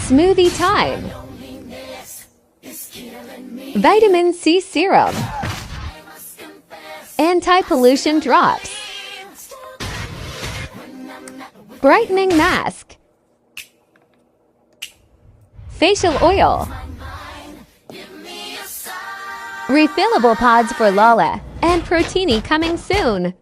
Smoothie time. Vitamin C serum. Anti-pollution drops. Brightening mask. Facial oil. Refillable pods for Lala and Proteini coming soon.